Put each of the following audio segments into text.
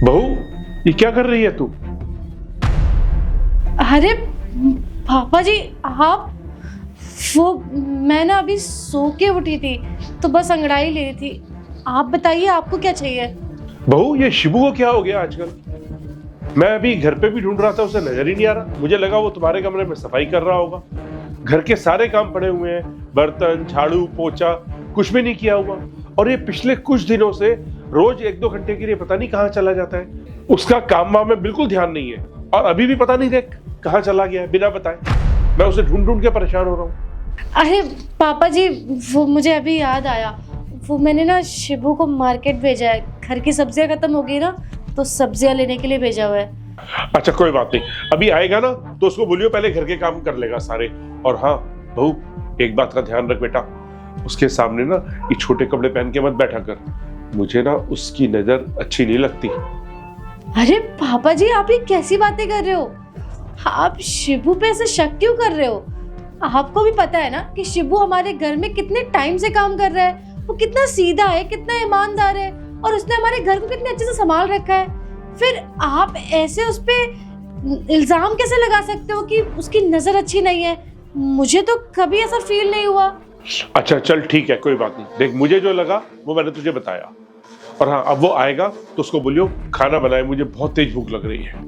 बहू, ये क्या कर रही है तू? अरे पापा जी आप, वो मैं ना अभी सो के उठी थी तो बस अंगड़ाई ले रही थी। आप बताइए आपको क्या चाहिए? बहू, ये शिबू को क्या हो गया आजकल? मैं अभी घर पे भी ढूंढ रहा था, उसे नजर ही नहीं आ रहा। मुझे लगा वो तुम्हारे कमरे में सफाई कर रहा होगा। घर के सारे काम पड़े हुए हैं, बर्तन, झाड़ू, पोछा, कुछ भी नहीं किया हुआ। और ये पिछले कुछ दिनों से रोज 1-2 घंटे के लिए पता नहीं कहाँ चला जाता है। उसका काम वाम में बिल्कुल ध्यान नहीं है और अभी भी पता नहीं देख कहाँ चला गया है बिना बताए। मैं उसे ढूंढ ढूंढ के परेशान हो रहा हूँ। अरे पापा जी, वो मुझे अभी याद आया, वो मैंने ना शिबू को मार्केट भेजा है। घर की सब्जियां खत्म हो गई ना, तो सब्जियां लेने के लिए भेजा हुआ है। अच्छा कोई बात नहीं, अभी आएगा ना तो उसको बोलियो पहले घर के काम कर लेगा सारे। और हाँ बहू, एक बात का ध्यान रख बेटा, उसके सामने ना ये छोटे कपड़े पहन के मत बैठा कर। मुझे ना उसकी नजर अच्छी नहीं लगती। अरे पापा जी, आप ये कैसी बातें कर रहे हो? आप शिबू पे ऐसे शक क्यों कर रहे हो? आपको भी पता है ना कि शिबू हमारे घर में कितने टाइम से काम कर रहा है। वो कितना सीधा है, कितना ईमानदार है और उसने हमारे घर को कितने अच्छे से संभाल रखा है। फिर आप ऐसे उस पे इल्जाम कैसे लगा सकते हो कि उसकी नजर अच्छी नहीं है? मुझे तो कभी ऐसा फील नहीं हुआ। अच्छा चल ठीक है, कोई बात नहीं। देख, मुझे जो लगा वो मैंने तुझे बताया। और हाँ, अब वो आएगा तो उसको बोलियो खाना बनाए, मुझे बहुत तेज भूख लग रही है।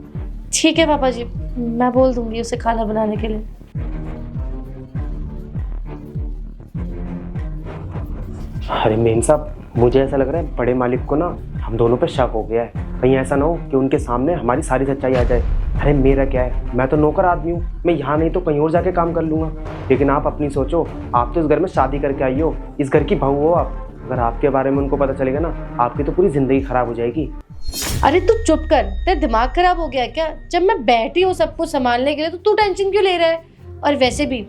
ठीक है पापा जी, मैं बोल दूंगी उसे खाना बनाने के लिए। अरे मेम साहब, मुझे ऐसा लग रहा है बड़े मालिक को ना हम दोनों पे शक हो गया है। कहीं ऐसा ना हो कि उनके सामने हमारी सारी सच्चाई आ जाए। अरे मेरा क्या है, मैं तो नौकर आदमी हूँ, मैं यहाँ नहीं तो कहीं और जाके काम कर लूँगा। लेकिन आप अपनी सोचो, आप तो इस घर में शादी करके आई हो, इस घर की बहू हो आप। अगर आपके बारे में उनको पता चलेगा ना, आपकी तो पूरी जिंदगी खराब हो जाएगी। अरे तू चुप कर, तेरा दिमाग खराब हो गया क्या? जब मैं बैठी हूँ सब कुछ संभालने के लिए तो तू टेंशन क्यों ले रहा है? और वैसे भी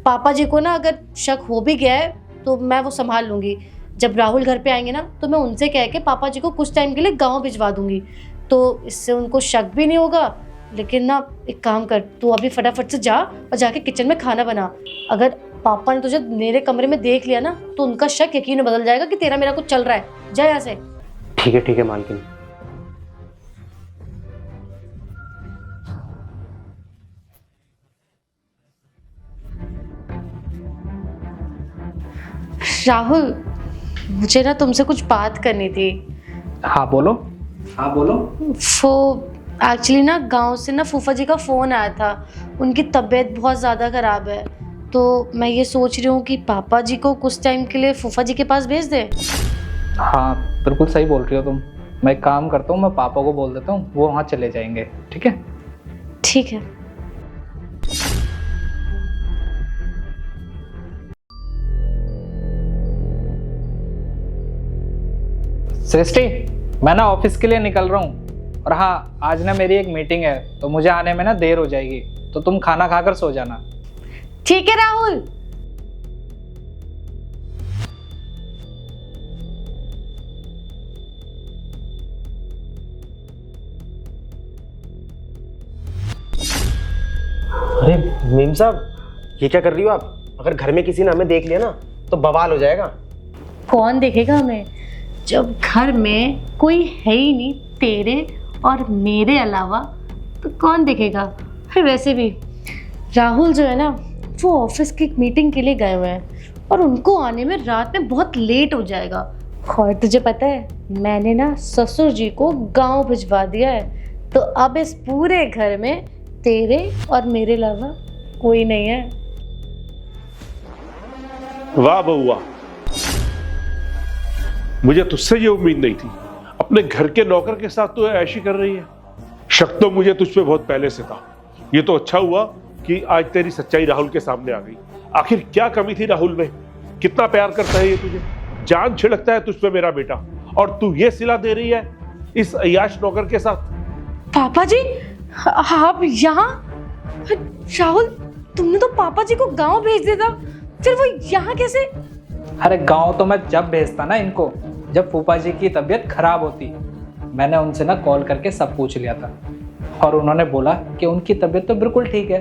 पापा जी को ना अगर शक हो भी गया है तो मैं वो संभाल लूंगी। जब राहुल घर पे आएंगे ना तो मैं उनसे कह के पापा जी को कुछ टाइम के लिए गांव भिजवा दूंगी, तो इससे उनको शक भी नहीं होगा। लेकिन ना एक काम कर, तू अभी फटाफट से जा और जाके किचन में खाना बना। अगर पापा ने तुझे मेरे कमरे में देख लिया ना तो उनका शक यकीन में बदल जाएगा कि तेरा मेरा कुछ चल रहा है। जा यहाँ से। ठीक है मालकिन। राहुल, मुझे ना तुमसे कुछ बात करनी थी। हाँ बोलो। वो एक्चुअली ना गांव से ना फूफा जी का फ़ोन आया था। उनकी तबीयत बहुत ज़्यादा ख़राब है, तो मैं ये सोच रही हूँ कि पापा जी को कुछ टाइम के लिए फूफा जी के पास भेज दें। हाँ बिल्कुल सही बोल रही हो तुम। मैं एक काम करता हूँ, मैं पापा को बोल देता हूँ, वो वहाँ चले जाएंगे। ठीक है? ठीक है। सृष्टि, मैं ना ऑफिस के लिए निकल रहा हूँ। और हाँ, आज ना मेरी एक मीटिंग है तो मुझे आने में ना देर हो जाएगी, तो तुम खाना खाकर सो जाना। ठीक है राहुल। अरे मेम साहब, ये क्या कर रही हो आप? अगर घर में किसी ने हमें देख लिया ना तो बवाल हो जाएगा। कौन देखेगा हमें जब घर में कोई है ही नहीं तेरे और मेरे अलावा? तो कौन देखेगा? फिर वैसे भी राहुल जो है ना, वो ऑफिस की मीटिंग के लिए गए हुए हैं और उनको आने में रात में बहुत लेट हो जाएगा। और तुझे पता है, मैंने ना ससुर जी को गांव भिजवा दिया है, तो अब इस पूरे घर में तेरे और मेरे अलावा कोई नहीं है। वाह बउआ, मुझे तुझसे ये उम्मीद नहीं थी। अपने घर के नौकर के साथ तो ऐशी कर रही है। शक तो मुझे तुझ पे बहुत पहले से था। ये तो अच्छा हुआ कि आज तेरी सच्चाई राहुल के सामने आ गई। आखिर क्या कमी थी राहुल में? कितना प्यार करता है ये तुझे, जान छिड़कता है तुझ पे मेरा बेटा, और तू ये सिला दे रही है इस अय्याश नौकर के साथ। पापा जी, आप यहाँ? राहुल, तुमने तो पापा जी को गांव भेज दिया था, फिर वो यहाँ कैसे? अरे गाँव तो मैं जब भेजता ना इनको, जब फूफा जी की तबीयत खराब होती। मैंने उनसे ना कॉल करके सब पूछ लिया था और उन्होंने बोला कि उनकी तबीयत तो बिल्कुल ठीक है।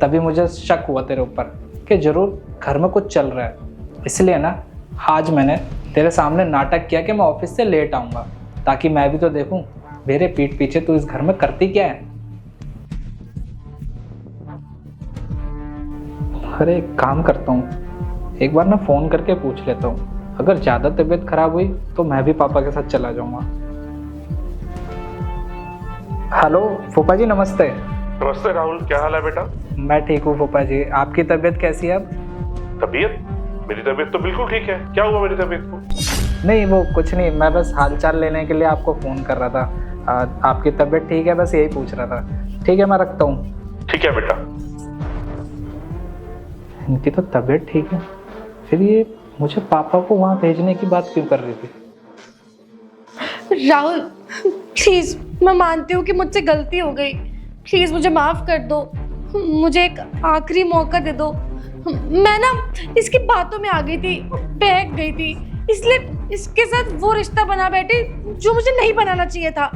तभी मुझे शक हुआ तेरे ऊपर कि जरूर घर में कुछ चल रहा है। इसलिए ना आज मैंने तेरे सामने नाटक किया कि मैं ऑफिस से लेट आऊँगा, ताकि मैं भी तो देखूँ मेरे पीठ पीछे तू इस घर में करती क्या है? अरे एक काम करता हूँ, एक बार ना फोन करके पूछ लेता हूँ। अगर ज्यादा तबीयत खराब हुई तो मैं भी पापा के साथ चला जाऊंगा। हेलो फूफा जी, नमस्ते। नमस्ते राहुल, क्या हाल है बेटा? मैं ठीक हूँ फूफा जी, आपकी तबीयत कैसी है अब? तबीयत? मेरी तबीयत तो बिल्कुल ठीक है। क्या हुआ मेरी तबीयत को? नहीं वो कुछ नहीं, मैं बस हालचाल लेने के लिए आपको फ़ोन कर रहा था। आपकी तबीयत ठीक है, बस यही पूछ रहा था। ठीक है, मैं रखता हूँ। ठीक है बेटा। इनकी तो तबीयत ठीक है, फिर ये मुझे पापा को वहाँ भेजने की बात क्यों कर रही थी? राहुल प्लीज, मैं मानती हूँ कि मुझसे गलती हो गई, प्लीज मुझे माफ कर दो, मुझे एक आखिरी मौका दे दो। मैं ना इसकी बातों में आ गई थी, बहक गई थी, इसलिए इसके साथ वो रिश्ता बना बैठी जो मुझे नहीं बनाना चाहिए था।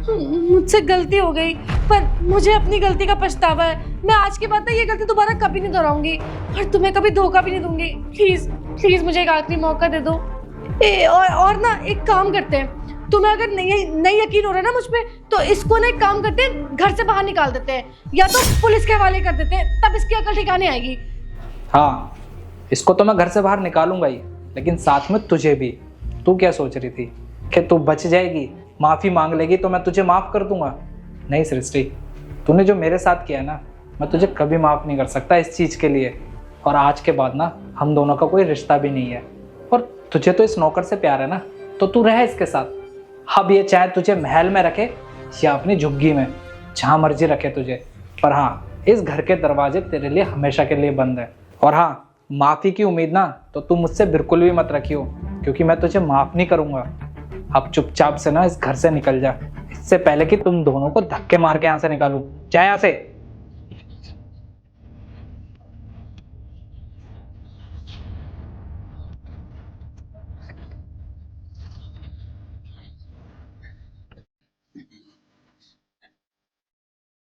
मुझसे गलती हो गई, पर मुझे अपनी गलती का पछतावा है। मैं आज के बाद ये गलती दोबारा कभी नहीं दोहराऊंगी और तुम्हें कभी धोखा भी नहीं दूंगी। प्लीज प्लीज मुझे एक आखिरी मौका दे दो। और ना एक काम करते हैं, तुम्हें अगर नहीं यकीन हो रहा है ना मुझ पे, तो इसको ना एक काम करते हैं, घर से बाहर निकाल देते हैं या तो पुलिस के हवाले कर देते हैं, तब इसकी अकल ठिकाने आएगी। हाँ, इसको तो मैं घर से बाहर निकालूंगा ही, लेकिन साथ में तुझे भी। तू क्या सोच रही थी कि तू बच जाएगी, माफ़ी मांग लेगी तो मैं तुझे माफ़ कर दूंगा? नहीं सृष्टि, तूने जो मेरे साथ किया ना, मैं तुझे कभी माफ़ नहीं कर सकता इस चीज़ के लिए। और आज के बाद ना हम दोनों का कोई रिश्ता भी नहीं है। और तुझे तो इस नौकर से प्यार है ना, तो तू रह इसके साथ। अब ये चाहे तुझे महल में रखे या अपनी झुग्गी में, जहाँ मर्जी रखे तुझे, पर हाँ, इस घर के दरवाजे तेरे लिए हमेशा के लिए बंद है। और हाँ, माफ़ी की उम्मीद ना तो तू मुझसे बिल्कुल भी मत रखियो, क्योंकि मैं तुझे माफ़ नहीं करूँगा। अब चुपचाप से ना इस घर से निकल जा, इससे पहले कि तुम दोनों को धक्के मार के यहाँ से निकालूं। जा यहाँ से।